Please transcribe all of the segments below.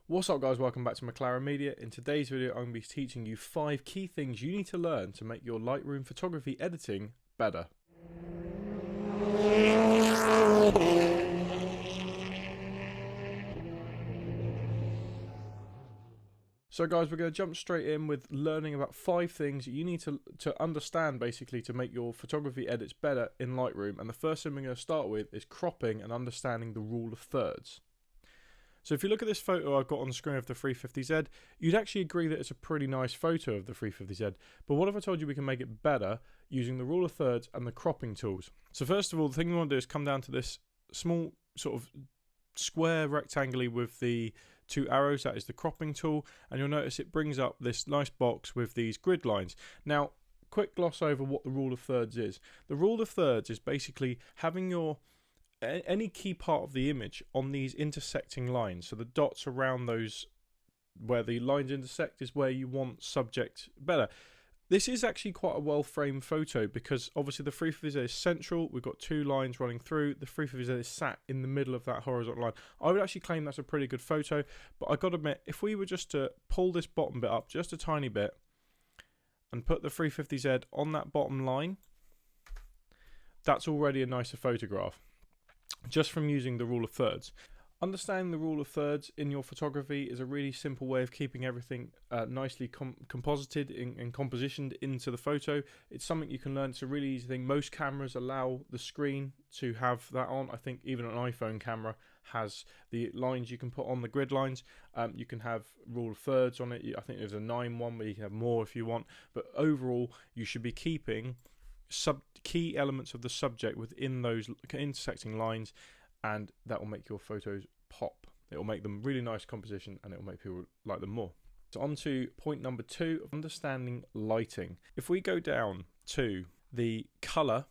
What's up guys, welcome back to McLaren Media. In today's video I'm going to be teaching you 5 key things you need to learn to make your Lightroom photography editing better. So guys, we're going to jump straight in with learning about 5 things you need to understand basically to make your photography edits better in Lightroom. And the first thing we're going to start with is cropping and understanding the rule of thirds. So if you look at this photo I've got on the screen of the 350Z, you'd actually agree that it's a pretty nice photo of the 350Z. But what if I told you we can make it better using the rule of thirds and the cropping tools? So first of all, the thing we want to do is come down to this small sort of square rectangle with the 2 arrows. That is the cropping tool, and you'll notice it brings up this nice box with these grid lines. Now, quick gloss over what the rule of thirds is. The rule of thirds is basically having any key part of the image on these intersecting lines. So the dots around those where the lines intersect is where you want subject better. This is actually quite a well framed photo because obviously the 350Z is central. We've got 2 lines running through. The 350Z is sat in the middle of that horizontal line. I would actually claim that's a pretty good photo, but I got to admit, if we were just to pull this bottom bit up just a tiny bit and put the 350Z on that bottom line, that's already a nicer photograph, just from using the rule of thirds. Understanding the rule of thirds in your photography is a really simple way of keeping everything nicely composited and compositioned into the photo. It's something you can learn. It's a really easy thing. Most cameras allow the screen to have that on. I think even an iPhone camera has the lines you can put on the grid lines. You can have rule of thirds on it. I think there's a 9 one, but you can have more if you want. But overall, you should be keeping key elements of the subject within those intersecting lines, and that will make your photos pop. It will make them really nice composition, and it will make people like them more. So on to point number 2 of understanding lighting. If we go down to the color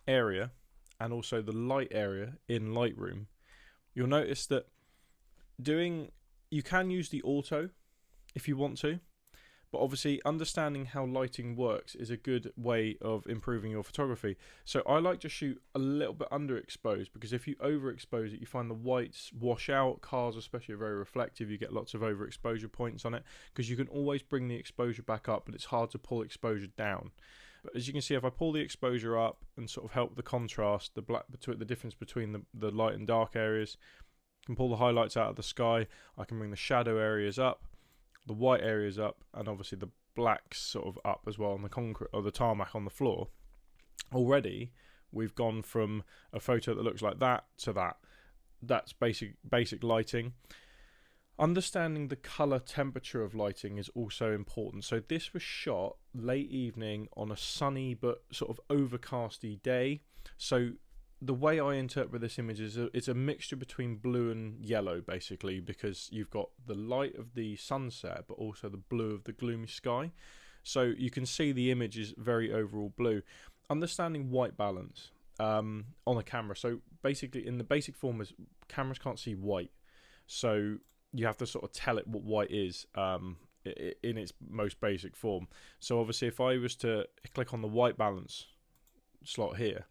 area and also the light area in Lightroom, you'll notice that you can use the auto if you want to. But obviously, understanding how lighting works is a good way of improving your photography. So I like to shoot a little bit underexposed, because if you overexpose it, you find the whites wash out. Cars especially are very reflective. You get lots of overexposure points on it, because you can always bring the exposure back up, but it's hard to pull exposure down. But as you can see, if I pull the exposure up and sort of help the contrast, the difference between the light and dark areas, I can pull the highlights out of the sky. I can bring the shadow areas up, the white areas up, and obviously the blacks sort of up as well on the concrete or the tarmac on the floor. Already we've gone from a photo that looks like that to that. That's basic lighting. Understanding the color temperature of lighting is also important. So this was shot late evening on a sunny but sort of overcasty day. So the way I interpret this image is it's a mixture between blue and yellow, basically, because you've got the light of the sunset, but also the blue of the gloomy sky. So you can see the image is very overall blue. Understanding white balance on a camera. So basically, in the basic form, is cameras can't see white. So you have to sort of tell it what white is in its most basic form. So obviously, if I was to click on the white balance slot here,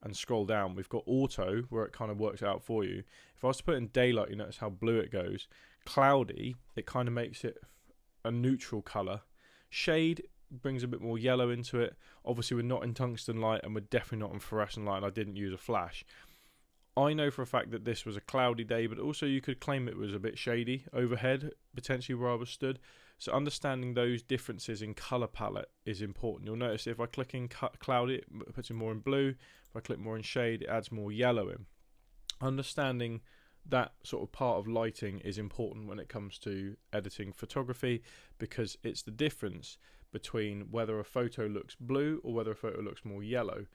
and scroll down, we've got auto, where it kind of works out for you. If I was to put in daylight, you notice how blue it goes. Cloudy, it kind of makes it a neutral color. Shade brings a bit more yellow into it. Obviously, we're not in tungsten light, and we're definitely not in fluorescent light, and I didn't use a flash. I know for a fact that this was a cloudy day, but also you could claim it was a bit shady overhead, potentially where I was stood. So understanding those differences in color palette is important. You'll notice if I click in cloudy, it puts it more in blue. If I click more in shade, it adds more yellow in. Understanding that sort of part of lighting is important when it comes to editing photography, because it's the difference between whether a photo looks blue or whether a photo looks more yellow.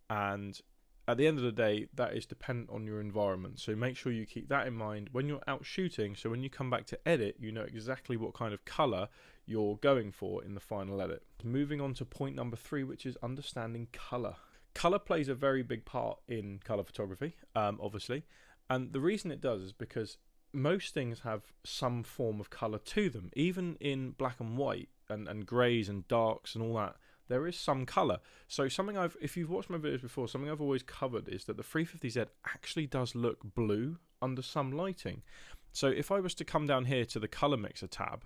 And at the end of the day, that is dependent on your environment. So make sure you keep that in mind when you're out shooting, so when you come back to edit, you know exactly what kind of color you're going for in the final edit. Moving on to point number 3, which is understanding color. Color plays a very big part in color photography, obviously. And the reason it does is because most things have some form of color to them. Even in black and white and greys and darks and all that, there is some color. So if you've watched my videos before, something I've always covered is that the 350Z actually does look blue under some lighting. So if I was to come down here to the color mixer tab,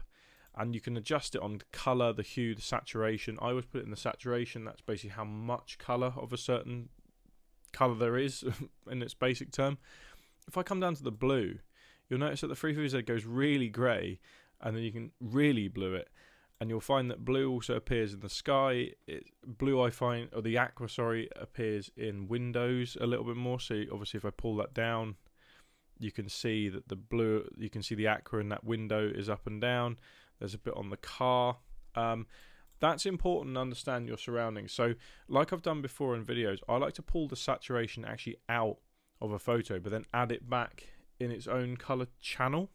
and you can adjust it on the color, the hue, the saturation. I always put it in the saturation. That's basically how much color of a certain color there is in its basic term. If I come down to the blue, you'll notice that the 350Z goes really grey, and then you can really blue it, and you'll find that blue also appears in the sky. Blue, I find, or the aqua, sorry, appears in windows a little bit more. So obviously if I pull that down, you can see that the blue, you can see the aqua in that window is up and down. There's a bit on the car. That's important to understand your surroundings. So like I've done before in videos, I like to pull the saturation actually out of a photo, but then add it back in its own color channel.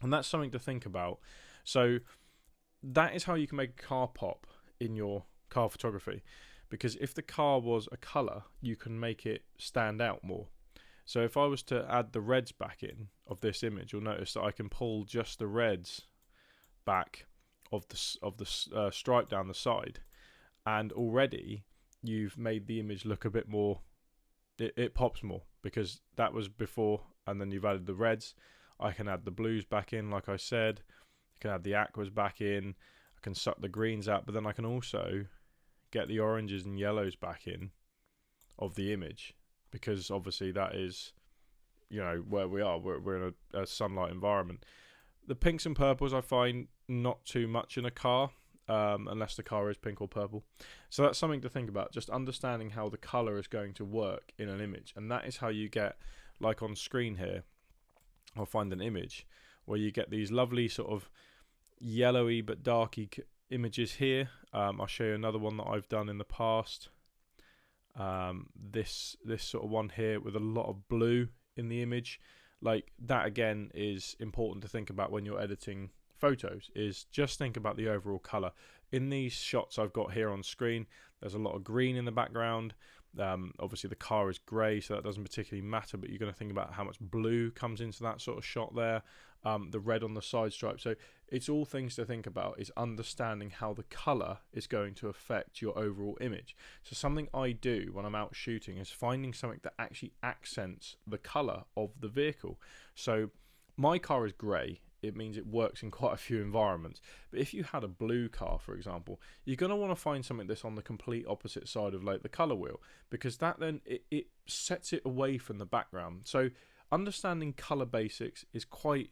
And that's something to think about. So that is how you can make a car pop in your car photography, because if the car was a color, you can make it stand out more. So if I was to add the reds back in of this image, you'll notice that I can pull just the reds back of the stripe down the side, and already you've made the image look a bit more, it pops more, because that was before, and then you've added the reds. I can add the blues back in, like I said. I can add the aquas back in. I can suck the greens out, but then I can also get the oranges and yellows back in of the image, because obviously that is, you know, where we are. We're in a sunlight environment. The pinks and purples I find not too much in a car, unless the car is pink or purple. So that's something to think about, just understanding how the colour is going to work in an image. And that is how you get, like on screen here, I'll find an image where you get these lovely sort of yellowy but darky images here. I'll show you another one that I've done in the past. This sort of one here with a lot of blue in the image. Like that again is important to think about when you're editing photos, is just think about the overall colour. In these shots I've got here on screen, there's a lot of green in the background. Obviously the car is grey, so that doesn't particularly matter, but you're going to think about how much blue comes into that sort of shot there. The red on the side stripe. So it's all things to think about, is understanding how the colour is going to affect your overall image. So something I do when I'm out shooting is finding something that actually accents the colour of the vehicle. So my car is grey. It means it works in quite a few environments. But if you had a blue car, for example, you're going to want to find something that's on the complete opposite side of like the colour wheel, because that then it sets it away from the background. So understanding colour basics is quite,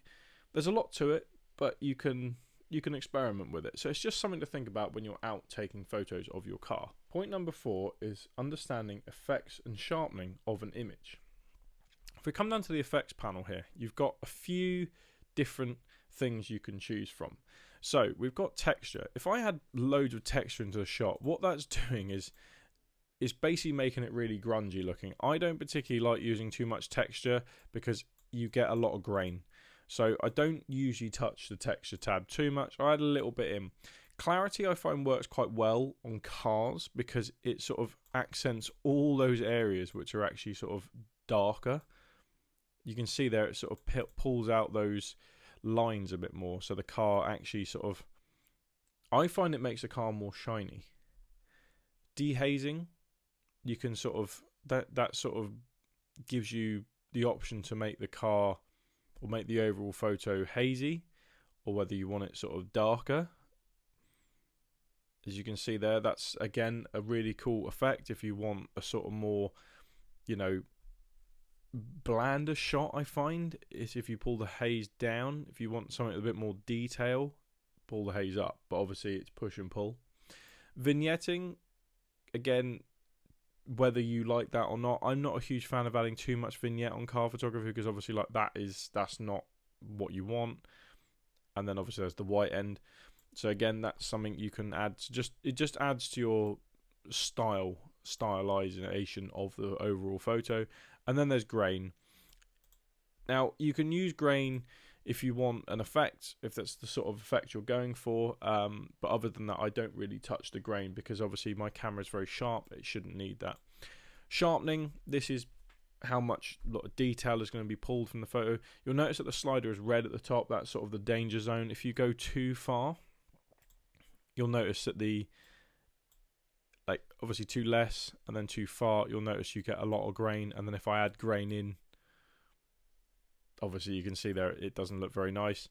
there's a lot to it, but you can experiment with it. So it's just something to think about when you're out taking photos of your car. Point number 4 is understanding effects and sharpening of an image. If we come down to the effects panel here, you've got a few different things you can choose from. So we've got texture. If I had loads of texture into the shot, what that's doing is basically making it really grungy looking. I don't particularly like using too much texture because you get a lot of grain. So I don't usually touch the texture tab too much. I add a little bit in. Clarity I find works quite well on cars because it sort of accents all those areas which are actually sort of darker. You can see there it sort of pulls out those lines a bit more, so the car actually sort of, I find it makes the car more shiny. Dehazing, you can sort of, that sort of gives you the option to make the car or make the overall photo hazy, or whether you want it sort of darker. As you can see there, that's again a really cool effect if you want a sort of more, you know, blander shot. I find is if you pull the haze down. If you want something with a bit more detail, pull the haze up, but obviously it's push and pull. Vignetting, again, whether you like that or not, I'm not a huge fan of adding too much vignette on car photography because obviously like that's not what you want. And then obviously there's the white end, so again that's something you can add to it just adds to your stylization of the overall photo. And then there's grain. Now you can use grain if you want an effect, if that's the sort of effect you're going for, but other than that I don't really touch the grain because obviously my camera is very sharp, it shouldn't need that. Sharpening, this is how much lot of detail is going to be pulled from the photo. You'll notice that the slider is red at the top, that's sort of the danger zone. If you go too far, you'll notice that like obviously too less and then too far, you'll notice you get a lot of grain, and then if I add grain in, obviously you can see there it doesn't look very nice.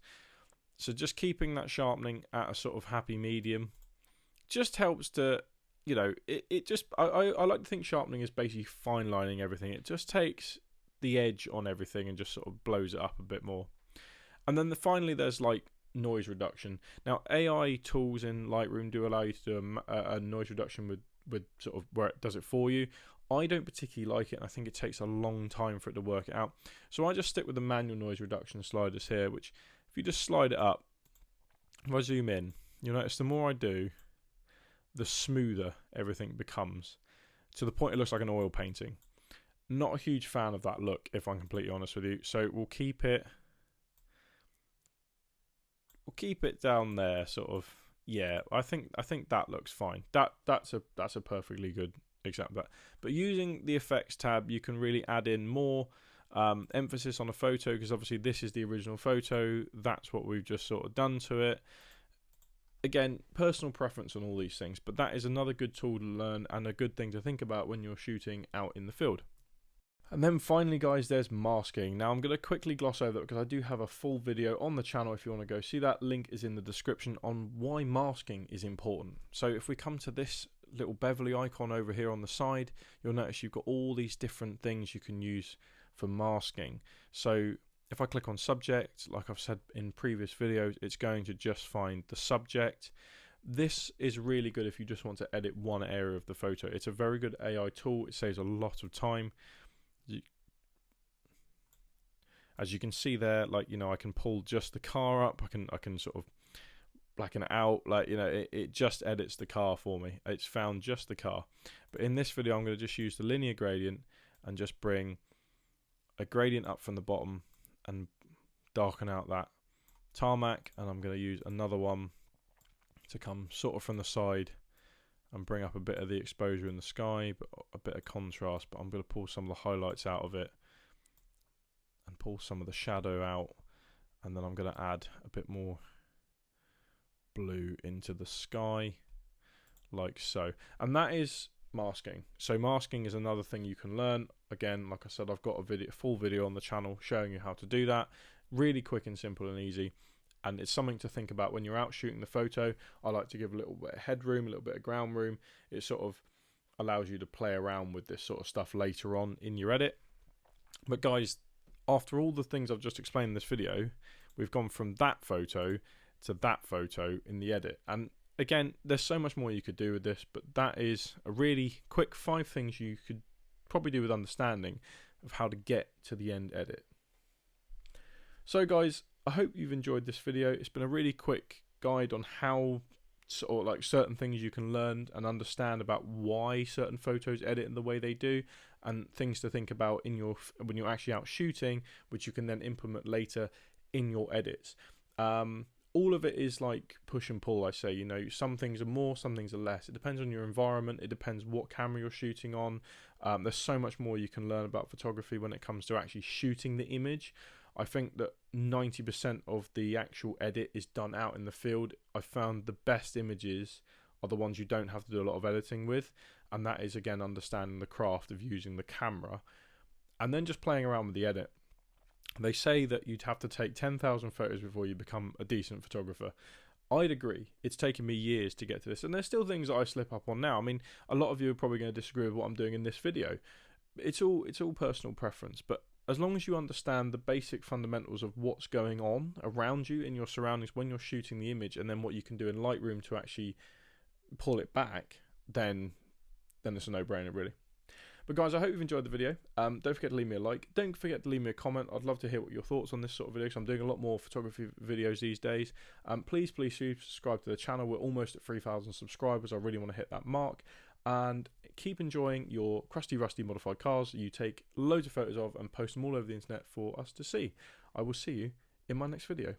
So just keeping that sharpening at a sort of happy medium just helps to, you know, it just, I like to think sharpening is basically fine lining everything. It just takes the edge on everything and just sort of blows it up a bit more. And then finally there's like noise reduction. Now AI tools in Lightroom do allow you to do a noise reduction with sort of where it does it for you. I don't particularly like it, and I think it takes a long time for it to work it out. So I just stick with the manual noise reduction sliders here, which if you just slide it up, if I zoom in, you'll notice the more I do, the smoother everything becomes, to the point it looks like an oil painting. Not a huge fan of that look, if I'm completely honest with you. So we'll keep it down there, sort of. Yeah, I think that looks fine. That's a perfectly good example of that. But using the effects tab, you can really add in more emphasis on a photo, because obviously this is the original photo. That's what we've just sort of done to it. Again, personal preference on all these things, but that is another good tool to learn and a good thing to think about when you're shooting out in the field. And then finally, guys, there's masking. Now I'm going to quickly gloss over that because I do have a full video on the channel if you want to go see that. Link is in the description on why masking is important. So if we come to this little bevelly icon over here on the side, you'll notice you've got all these different things you can use for masking. So if I click on subject, like I've said in previous videos, it's going to just find the subject. This is really good if you just want to edit one area of the photo. It's a very good AI tool. It saves a lot of time. As you can see there, like, you know, I can pull just the car up. I can sort of blacken it out. Like, you know, it just edits the car for me. It's found just the car. But in this video, I'm going to just use the linear gradient and just bring a gradient up from the bottom and darken out that tarmac. And I'm going to use another one to come sort of from the side and bring up a bit of the exposure in the sky, but a bit of contrast. But I'm going to pull some of the highlights out of it and pull some of the shadow out, and then I'm going to add a bit more blue into the sky, like so. And that is masking. So masking is another thing you can learn. Again, like I said, I've got a full video on the channel showing you how to do that. Really quick and simple and easy. And it's something to think about when you're out shooting the photo. I like to give a little bit of headroom, a little bit of ground room. It sort of allows you to play around with this sort of stuff later on in your edit. But guys, after all the things I've just explained in this video, we've gone from that photo to that photo in the edit. And again, there's so much more you could do with this, but that is a really quick 5 things you could probably do with understanding of how to get to the end edit. So guys, I hope you've enjoyed this video. It's been a really quick guide on how sort of like certain things you can learn and understand about why certain photos edit in the way they do, and things to think about in your when you're actually out shooting, which you can then implement later in your edits. All of it is like push and pull, I say. You know, some things are more, some things are less. It depends on your environment. It depends what camera you're shooting on. There's so much more you can learn about photography when it comes to actually shooting the image. I think that 90% of the actual edit is done out in the field. I found the best images are the ones you don't have to do a lot of editing with, and that is, again, understanding the craft of using the camera and then just playing around with the edit. They say that you'd have to take 10,000 photos before you become a decent photographer. I'd agree. It's taken me years to get to this, and there's still things that I slip up on now. I mean, a lot of you are probably going to disagree with what I'm doing in this video. It's all personal preference, but as long as you understand the basic fundamentals of what's going on around you in your surroundings when you're shooting the image, and then what you can do in Lightroom to actually pull it back, then it's a no-brainer, really. But guys, I hope you've enjoyed the video. Don't forget to leave me a like. Don't forget to leave me a comment. I'd love to hear what your thoughts on this sort of video, because I'm doing a lot more photography videos these days. Please subscribe to the channel. We're almost at 3,000 subscribers. I really want to hit that mark. And keep enjoying your crusty, rusty modified cars you take loads of photos of and post them all over the internet for us to see. I will see you in my next video.